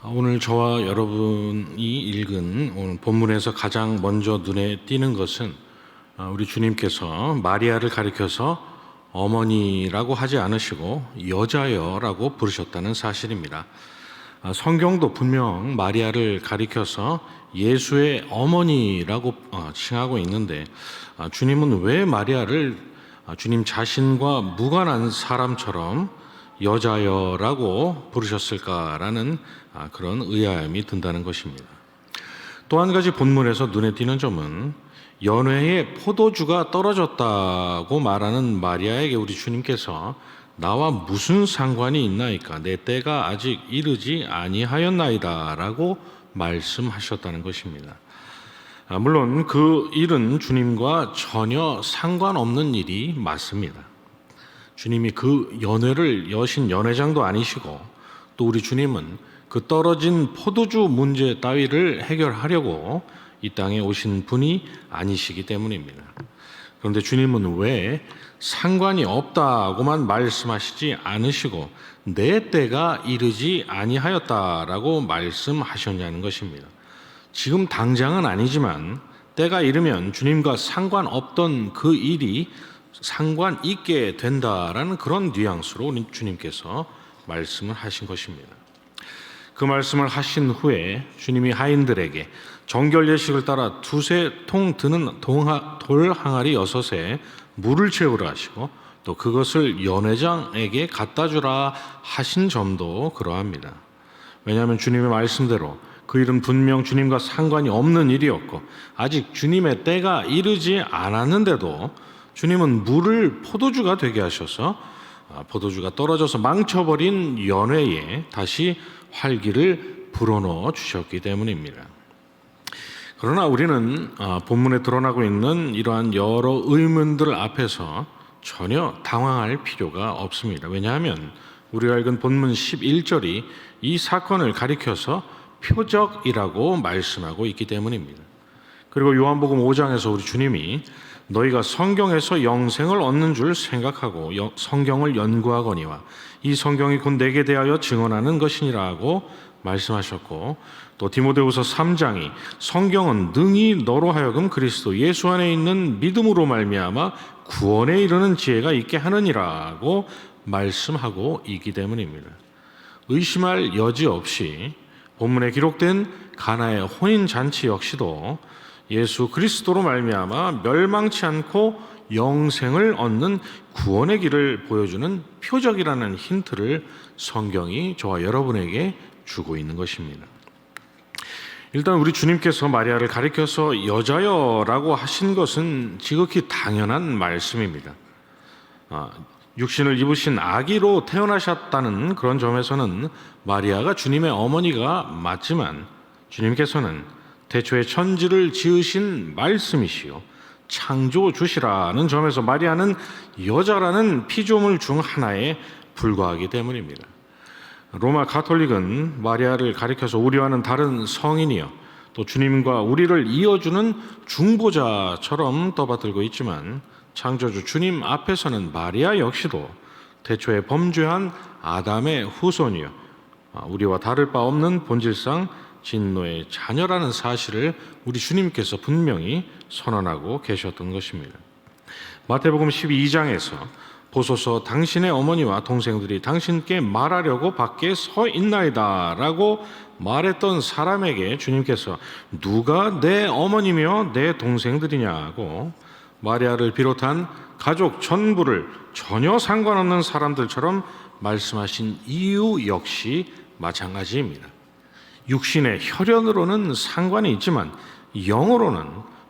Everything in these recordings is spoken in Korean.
오늘 저와 여러분이 읽은 오늘 본문에서 가장 먼저 눈에 띄는 것은 우리 주님께서 마리아를 가리켜서 어머니라고 하지 않으시고 여자여라고 부르셨다는 사실입니다. 성경도 분명 마리아를 가리켜서 예수의 어머니라고 칭하고 있는데 주님은 왜 마리아를 주님 자신과 무관한 사람처럼 여자여라고 부르셨을까라는 그런 의아함이 든다는 것입니다. 또 한 가지 본문에서 눈에 띄는 점은 연회에 포도주가 떨어졌다고 말하는 마리아에게 우리 주님께서 나와 무슨 상관이 있나이까 내 때가 아직 이르지 아니하였나이다 라고 말씀하셨다는 것입니다. 물론 그 일은 주님과 전혀 상관없는 일이 맞습니다. 주님이 그 연회를 여신 연회장도 아니시고 또 우리 주님은 그 떨어진 포도주 문제 따위를 해결하려고 이 땅에 오신 분이 아니시기 때문입니다. 그런데 주님은 왜 상관이 없다고만 말씀하시지 않으시고 내 때가 이르지 아니하였다라고 말씀하셨냐는 것입니다. 지금 당장은 아니지만 때가 이르면 주님과 상관없던 그 일이 상관 있게 된다라는 그런 뉘앙스로 우리 주님께서 말씀을 하신 것입니다. 그 말씀을 하신 후에 주님이 하인들에게 정결 예식을 따라 두세 통 드는 돌 항아리 6에 물을 채우라 하시고 또 그것을 연회장에게 갖다 주라 하신 점도 그러합니다. 왜냐하면 주님의 말씀대로 그 일은 분명 주님과 상관이 없는 일이었고 아직 주님의 때가 이르지 않았는데도 주님은 물을 포도주가 되게 하셔서 포도주가 떨어져서 망쳐버린 연회에 다시 활기를 불어넣어 주셨기 때문입니다. 그러나 우리는 본문에 드러나고 있는 이러한 여러 의문들 앞에서 전혀 당황할 필요가 없습니다. 왜냐하면 우리가 읽은 본문 11절이 이 사건을 가리켜서 표적이라고 말씀하고 있기 때문입니다. 그리고 요한복음 5장에서 우리 주님이 너희가 성경에서 영생을 얻는 줄 생각하고 성경을 연구하거니와 이 성경이 곧 내게 대하여 증언하는 것이니라고 말씀하셨고 또 디모데후서 3장이 성경은 능히 너로 하여금 그리스도 예수 안에 있는 믿음으로 말미암아 구원에 이르는 지혜가 있게 하느니라고 말씀하고 있기 때문입니다. 의심할 여지 없이 본문에 기록된 가나의 혼인잔치 역시도 예수 그리스도로 말미암아 멸망치 않고 영생을 얻는 구원의 길을 보여주는 표적이라는 힌트를 성경이 저와 여러분에게 주고 있는 것입니다. 일단 우리 주님께서 마리아를 가리켜서 여자여라고 하신 것은 지극히 당연한 말씀입니다. 육신을 입으신 아기로 태어나셨다는 그런 점에서는 마리아가 주님의 어머니가 맞지만 주님께서는 태초에 천지를 지으신 말씀이시요 창조주시라는 점에서 마리아는 여자라는 피조물 중 하나에 불과하기 때문입니다. 로마 가톨릭은 마리아를 가리켜서 우리와는 다른 성인이요 또 주님과 우리를 이어주는 중보자처럼 떠받들고 있지만 창조주 주님 앞에서는 마리아 역시도 태초에 범죄한 아담의 후손이요 우리와 다를 바 없는 본질상 진노의 자녀라는 사실을 우리 주님께서 분명히 선언하고 계셨던 것입니다. 마태복음 12장에서 보소서 당신의 어머니와 동생들이 당신께 말하려고 밖에 서 있나이다 라고 말했던 사람에게 주님께서 누가 내 어머니며 내 동생들이냐고 마리아를 비롯한 가족 전부를 전혀 상관없는 사람들처럼 말씀하신 이유 역시 마찬가지입니다. 육신의 혈연으로는 상관이 있지만 영으로는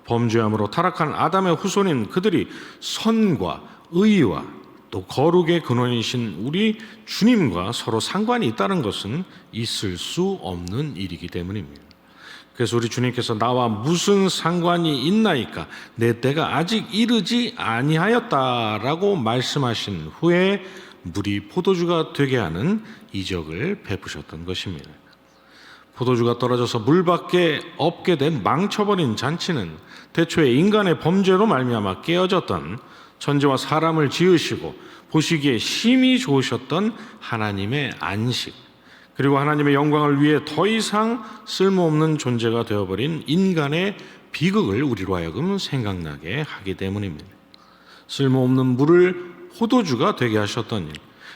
범죄함으로 타락한 아담의 후손인 그들이 선과 의와 또 거룩의 근원이신 우리 주님과 서로 상관이 있다는 것은 있을 수 없는 일이기 때문입니다. 그래서 우리 주님께서 나와 무슨 상관이 있나이까 내 때가 아직 이르지 아니하였다라고 말씀하신 후에 물이 포도주가 되게 하는 이적을 베푸셨던 것입니다. 포도주가 떨어져서 물밖에 없게 된 망쳐버린 잔치는 태초에 인간의 범죄로 말미암아 깨어졌던 천지와 사람을 지으시고 보시기에 심히 좋으셨던 하나님의 안식 그리고 하나님의 영광을 위해 더 이상 쓸모없는 존재가 되어버린 인간의 비극을 우리로 하여금 생각나게 하기 때문입니다. 쓸모없는 물을 호도주가 되게 하셨던 일,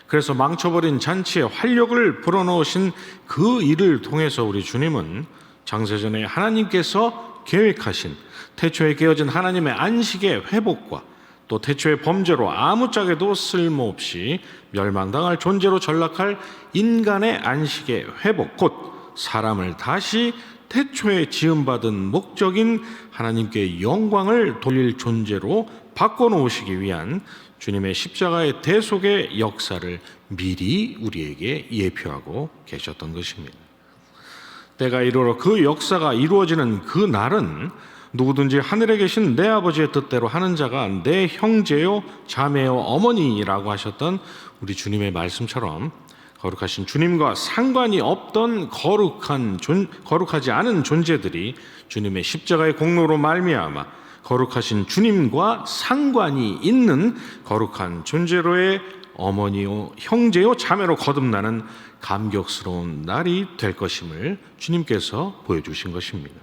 그래서 망쳐버린 잔치에 활력을 불어넣으신 그 일을 통해서 우리 주님은 장세전에 하나님께서 계획하신 태초에 깨어진 하나님의 안식의 회복과 또 태초의 범죄로 아무짝에도 쓸모없이 멸망당할 존재로 전락할 인간의 안식의 회복, 곧 사람을 다시 태초에 지음받은 목적인 하나님께 영광을 돌릴 존재로 바꿔놓으시기 위한 주님의 십자가의 대속의 역사를 미리 우리에게 예표하고 계셨던 것입니다. 때가 이르러 그 역사가 이루어지는 그 날은 누구든지 하늘에 계신 내 아버지의 뜻대로 하는 자가 내 형제요 자매요 어머니라고 하셨던 우리 주님의 말씀처럼 거룩하신 주님과 상관이 없던 거룩하지 않은 존재들이 주님의 십자가의 공로로 말미암아 거룩하신 주님과 상관이 있는 거룩한 존재로의 어머니요 형제요 자매로 거듭나는 감격스러운 날이 될 것임을 주님께서 보여주신 것입니다.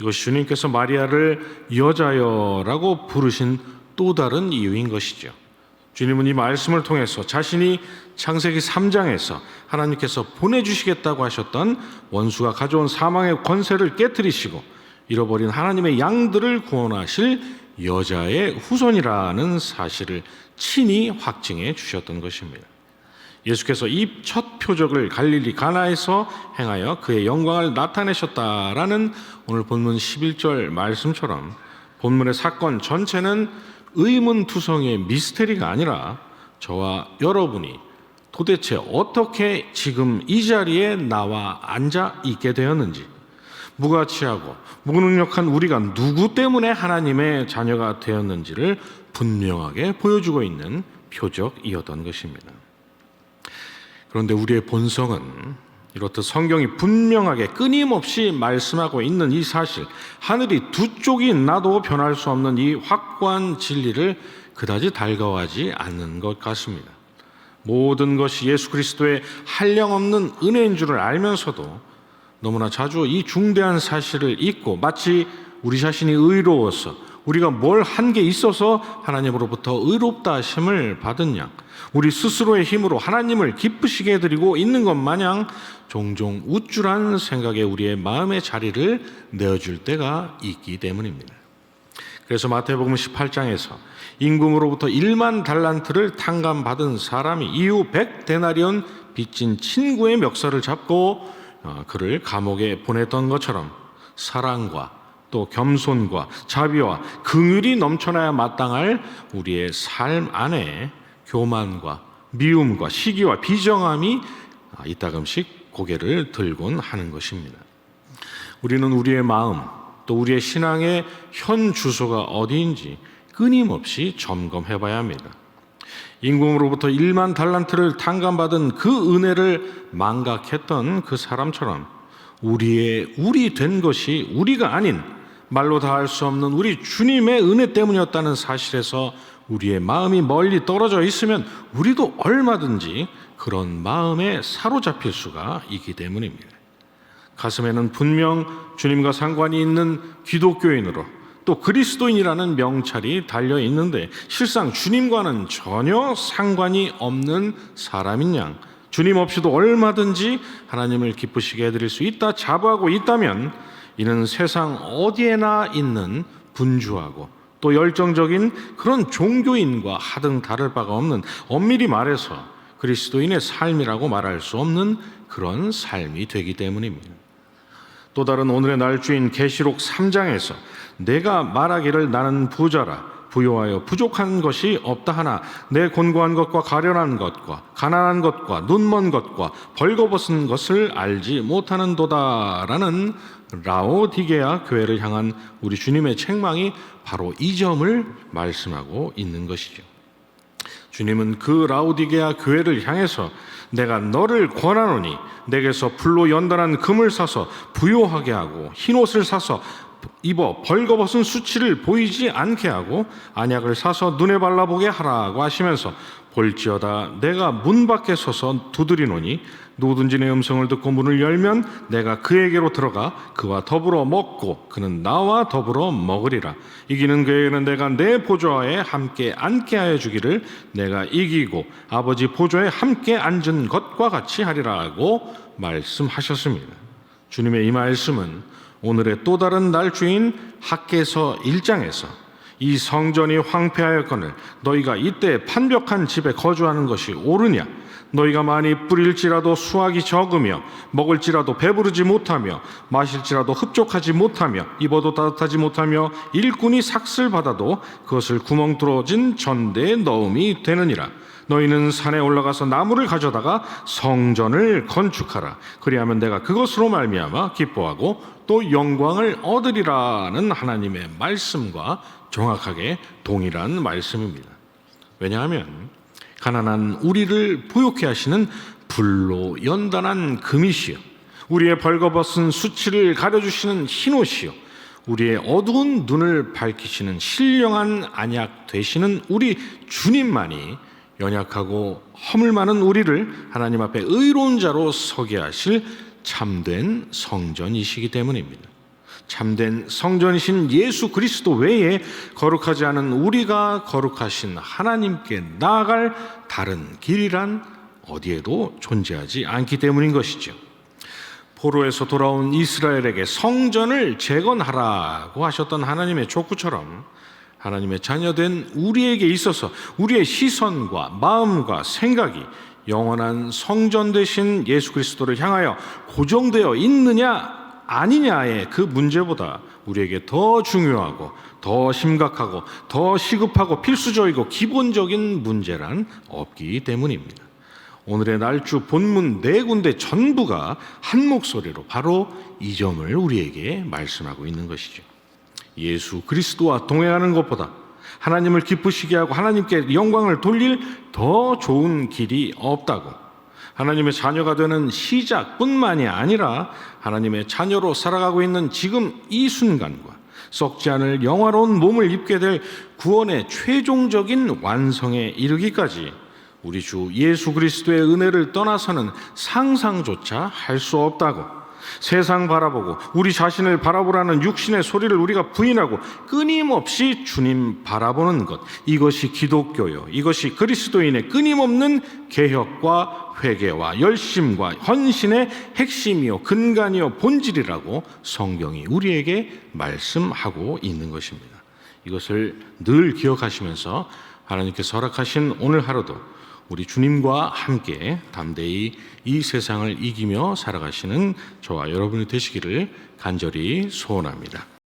이것이 주님께서 마리아를 여자여라고 부르신 또 다른 이유인 것이죠. 주님은 이 말씀을 통해서 자신이 창세기 3장에서 하나님께서 보내주시겠다고 하셨던 원수가 가져온 사망의 권세를 깨뜨리시고 잃어버린 하나님의 양들을 구원하실 여자의 후손이라는 사실을 친히 확증해 주셨던 것입니다. 예수께서 이 첫 표적을 갈릴리 가나에서 행하여 그의 영광을 나타내셨다라는 오늘 본문 11절 말씀처럼 본문의 사건 전체는 의문투성이의 미스테리가 아니라 저와 여러분이 도대체 어떻게 지금 이 자리에 나와 앉아 있게 되었는지, 무가치하고 무능력한 우리가 누구 때문에 하나님의 자녀가 되었는지를 분명하게 보여주고 있는 표적이었던 것입니다. 그런데 우리의 본성은 이렇듯 성경이 분명하게 끊임없이 말씀하고 있는 이 사실, 하늘이 두 쪽이 나도 변할 수 없는 이 확고한 진리를 그다지 달가워하지 않는 것 같습니다. 모든 것이 예수 그리스도의 한량없는 은혜인 줄을 알면서도 너무나 자주 이 중대한 사실을 잊고 마치 우리 자신이 의로워서 우리가 뭘 한 게 있어서 하나님으로부터 의롭다 하심을 받은 양, 우리 스스로의 힘으로 하나님을 기쁘시게 해드리고 있는 것 마냥 종종 우쭐한 생각에 우리의 마음의 자리를 내어줄 때가 있기 때문입니다. 그래서 마태복음 18장에서 임금으로부터 1만 달란트를 탕감받은 사람이 이후 100데나리온 빚진 친구의 멱살을 잡고 그를 감옥에 보냈던 것처럼 사랑과 또 겸손과 자비와 긍휼이 넘쳐나야 마땅할 우리의 삶 안에 교만과 미움과 시기와 비정함이 이따금씩 고개를 들곤 하는 것입니다. 우리는 우리의 마음 또 우리의 신앙의 현 주소가 어디인지 끊임없이 점검해 봐야 합니다. 임금으로부터 1만 달란트를 탕감받은 그 은혜를 망각했던 그 사람처럼 우리 된 것이 우리가 아닌 말로 다 할 수 없는 우리 주님의 은혜 때문이었다는 사실에서 우리의 마음이 멀리 떨어져 있으면 우리도 얼마든지 그런 마음에 사로잡힐 수가 있기 때문입니다. 가슴에는 분명 주님과 상관이 있는 기독교인으로 또 그리스도인이라는 명찰이 달려 있는데 실상 주님과는 전혀 상관이 없는 사람인 양, 주님 없이도 얼마든지 하나님을 기쁘시게 해드릴 수 있다 자부하고 있다면 이는 세상 어디에나 있는 분주하고 또 열정적인 그런 종교인과 하등 다를 바가 없는, 엄밀히 말해서 그리스도인의 삶이라고 말할 수 없는 그런 삶이 되기 때문입니다. 또 다른 오늘의 날주인 계시록 3장에서 내가 말하기를 나는 부자라 부요하여 부족한 것이 없다 하나 내 곤고한 것과 가련한 것과 가난한 것과 눈먼 것과 벌거벗은 것을 알지 못하는도다라는 라오디게아 교회를 향한 우리 주님의 책망이 바로 이 점을 말씀하고 있는 것이죠. 주님은 그 라오디게아 교회를 향해서 내가 너를 권하노니 내게서 불로 연단한 금을 사서 부요하게 하고 흰옷을 사서 입어 벌거벗은 수치를 보이지 않게 하고 안약을 사서 눈에 발라보게 하라고 하시면서 볼지어다 내가 문 밖에 서서 두드리노니 누구든지 내 음성을 듣고 문을 열면 내가 그에게로 들어가 그와 더불어 먹고 그는 나와 더불어 먹으리라. 이기는 그에게는 내가 내 보좌에 함께 앉게 하여 주기를 내가 이기고 아버지 보좌에 함께 앉은 것과 같이 하리라고 말씀하셨습니다. 주님의 이 말씀은 오늘의 또 다른 날주인 학개서 1장에서 이 성전이 황폐하였거늘 너희가 이때 판벽한 집에 거주하는 것이 옳으냐? 너희가 많이 뿌릴지라도 수확이 적으며 먹을지라도 배부르지 못하며 마실지라도 흡족하지 못하며 입어도 따뜻하지 못하며 일꾼이 삭슬 받아도 그것을 구멍 뚫어진 전대에 넣음이 되느니라. 너희는 산에 올라가서 나무를 가져다가 성전을 건축하라. 그리하면 내가 그것으로 말미암아 기뻐하고 또 영광을 얻으리라는 하나님의 말씀과 정확하게 동일한 말씀입니다. 왜냐하면 가난한 우리를 부욕해 하시는 불로 연단한 금이시여, 우리의 벌거벗은 수치를 가려주시는 흰옷이여, 우리의 어두운 눈을 밝히시는 신령한 안약 되시는 우리 주님만이 연약하고 허물 많은 우리를 하나님 앞에 의로운 자로 서게 하실 참된 성전이시기 때문입니다. 참된 성전이신 예수 그리스도 외에 거룩하지 않은 우리가 거룩하신 하나님께 나아갈 다른 길이란 어디에도 존재하지 않기 때문인 것이죠. 포로에서 돌아온 이스라엘에게 성전을 재건하라고 하셨던 하나님의 족구처럼 하나님의 자녀된 우리에게 있어서 우리의 시선과 마음과 생각이 영원한 성전 되신 예수 그리스도를 향하여 고정되어 있느냐 아니냐의 그 문제보다 우리에게 더 중요하고 더 심각하고 더 시급하고 필수적이고 기본적인 문제란 없기 때문입니다. 오늘의 날주 본문 4군데 전부가 한 목소리로 바로 이 점을 우리에게 말씀하고 있는 것이죠. 예수 그리스도와 동행하는 것보다 하나님을 기쁘시게 하고 하나님께 영광을 돌릴 더 좋은 길이 없다고, 하나님의 자녀가 되는 시작뿐만이 아니라 하나님의 자녀로 살아가고 있는 지금 이 순간과 썩지 않을 영화로운 몸을 입게 될 구원의 최종적인 완성에 이르기까지 우리 주 예수 그리스도의 은혜를 떠나서는 상상조차 할 수 없다고, 세상 바라보고 우리 자신을 바라보라는 육신의 소리를 우리가 부인하고 끊임없이 주님 바라보는 것, 이것이 기독교요, 이것이 그리스도인의 끊임없는 개혁과 회개와 열심과 헌신의 핵심이요 근간이요 본질이라고 성경이 우리에게 말씀하고 있는 것입니다. 이것을 늘 기억하시면서 하나님께서 허락하신 오늘 하루도 우리 주님과 함께 담대히 이 세상을 이기며 살아가시는 저와 여러분이 되시기를 간절히 소원합니다.